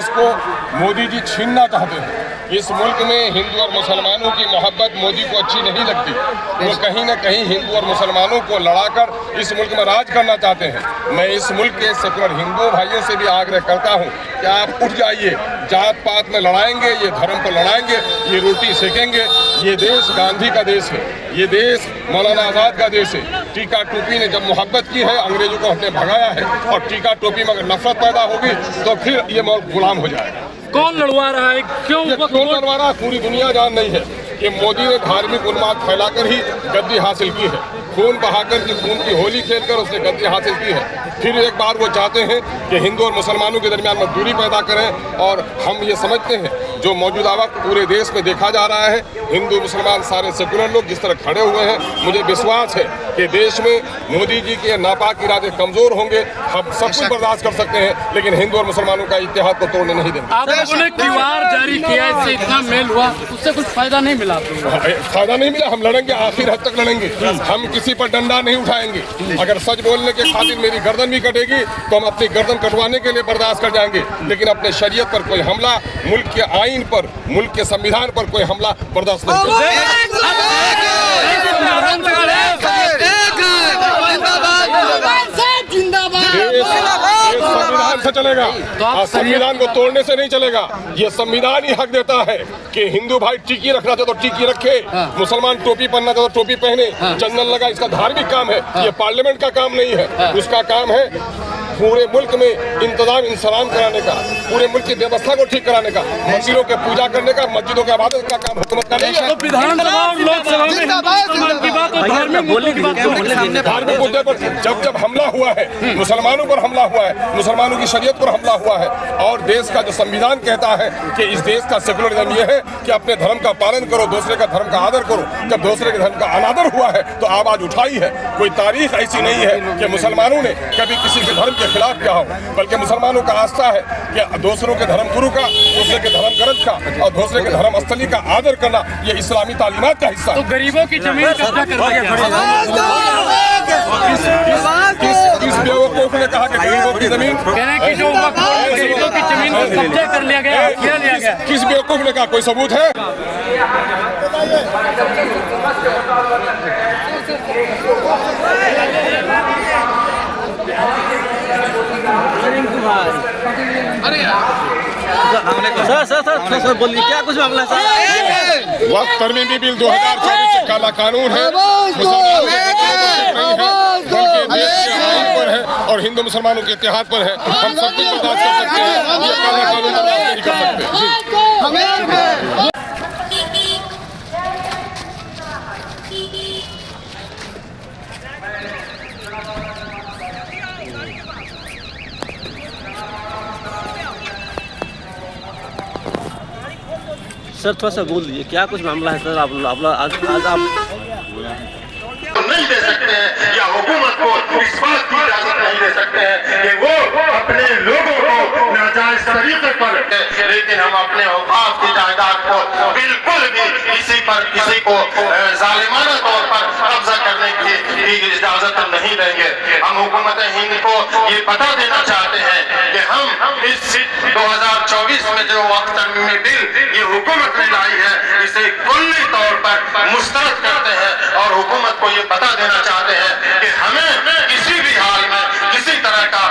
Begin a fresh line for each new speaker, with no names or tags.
इसको मोदी जी छीनना चाहते हैं। इस मुल्क में हिंदू और मुसलमानों की मोहब्बत मोदी को अच्छी नहीं लगती। वो कहीं ना कहीं हिंदू और मुसलमानों को लड़ाकर इस मुल्क में राज करना चाहते हैं। मैं इस मुल्क के सेकुलर हिंदू भाइयों से भी आग्रह करता हूं कि आप उठ जाइए। जात पात में लड़ाएंगे, ये धर्म पर लड़ाएंगे, ये रोटी सेकेंगे। ये देश गांधी का देश है, ये देश मौलाना आज़ाद का देश है। टीका टोपी ने जब मोहब्बत की है, अंग्रेजों को हमने भगाया है, और टीका टोपी में अगर नफरत पैदा होगी तो फिर ये मुल्क गुलाम हो जाएगा।
कौन लड़वा रहा है, क्यों
लड़वा रहा है? पूरी दुनिया जान रही है कि मोदी ने धार्मिक उन्माद फैलाकर ही गद्दी हासिल की है। खून बहाकर की खून की होली खेलकर उसने गद्दी हासिल की है। फिर एक बार वो चाहते हैं कि हिंदू और मुसलमानों के दरमियान में दूरी पैदा करें। और हम ये समझते हैं जो मौजूदा वक्त पूरे देश में देखा जा रहा है, हिंदू मुसलमान सारे सेकुलर लोग जिस तरह खड़े हुए हैं, मुझे विश्वास है कि देश में मोदी जी के नापाक इरादे कमजोर होंगे। हम सब कुछ बर्दाश्त कर सकते हैं, लेकिन हिंदू और मुसलमानों का इत्तेहाद को तोड़ने नहीं देंगे।
आप लोगों ने क्यूआर जारी किया, इससे इतना मेल हुआ, उससे कुछ फायदा नहीं मिला?
फायदा नहीं मिला। हम लड़ेंगे, आखिर हद तक लड़ेंगे। हम किसी पर डंडा नहीं उठाएंगे। अगर सच बोलने के खातिर मेरी गर्दन भी कटेगी तो हम अपनी गर्दन कटवाने के लिए बर्दाश्त कर जाएंगे, लेकिन अपने शरीयत पर कोई हमला, मुल्क के आईन पर, मुल्क के संविधान पर कोई हमला बर्दाश्त नहीं करेंगे। संविधान से चलेगा, संविधान को तोड़ने से नहीं चलेगा। ये संविधान ही हक देता है कि हिंदू भाई टिकी रखना चाहे तो टिकी रखे, मुसलमान टोपी पहनना चाहे तो टोपी पहने, चंदन लगा, इसका धार्मिक काम है, ये पार्लियामेंट का काम नहीं है। उसका काम है पूरे मुल्क में इंतजाम इंसलाम कराने का, पूरे मुल्क की व्यवस्था को ठीक कराने का, मंदिरों के पूजा करने का, मस्जिदों के इबादत का काम हुकूमत का नहीं है।
तो विधानसभा और लोकसभा में की बात और धार्मिक
मुद्दे पर जब हमला हुआ है, मुसलमानों पर हमला हुआ है, मुसलमानों की शरीयत पर हमला हुआ है, और देश का जो संविधान कहता है कि इस देश का सेकुलरिज्म ये है कि अपने धर्म का पालन करो, दूसरे का धर्म का आदर करो। जब दूसरे के धर्म का अनादर हुआ है तो आवाज उठाई है। कोई तारीख ऐसी नहीं है कि मुसलमानों ने कभी किसी के धर्म के खिलाफ किया हो, बल्कि मुसलमानों का आस्था है कि दूसरों के धर्म गुरु का, दूसरे के धर्म ग्रंथ का और दूसरे के धर्म स्थली का आदर करना ये इस्लामी तालीमात का हिस्सा है।
तो गरीबों की जमीन कब्जा कर
किस बेवकूफ ने कहा कि गरीबों की जमीन,
गरीबों की जमीन को कब्जा कर लिया गया, क्या लिया गया?
किस बेवकूफ ने कहा? कोई सबूत है?
सर बोलिए, क्या कुछ मामला सर?
वक्त तरमीमी बिल 2024 से काला कानून है, मुसलमानों पर है और हिंदू मुसलमानों के इत्तेहाद पर है। हम सब कुछ बर्दाश्त कर सकते हैं, ये काला कानून बर्दाश्त नहीं कर सकते।
सर थोड़ा सा बोल दीजिए, क्या कुछ मामला है सर? आज आप
नहीं दे सकते हैं, या हुकूमत को इस बात की इजाजत नहीं दे सकते हैं कि वो अपने लोगों को नाजायज तरीके पर, लेकिन हम अपने औकाफ की जायदाद को बिल्कुल भी किसी को जालिमाना तौर पर कब्जा करने की इजाजत नहीं देंगे। हम हुकूमत हिंद को ये बता देना चाहते हैं कि हम इस 2024 में जो वक्त तरमीमी बिल ये हुकूमत ने लाई है, इसे कुल्ली तौर पर मुस्तरद करते हैं और हुकूमत को ये बता देना चाहते हैं कि हमें किसी भी हाल में किसी तरह का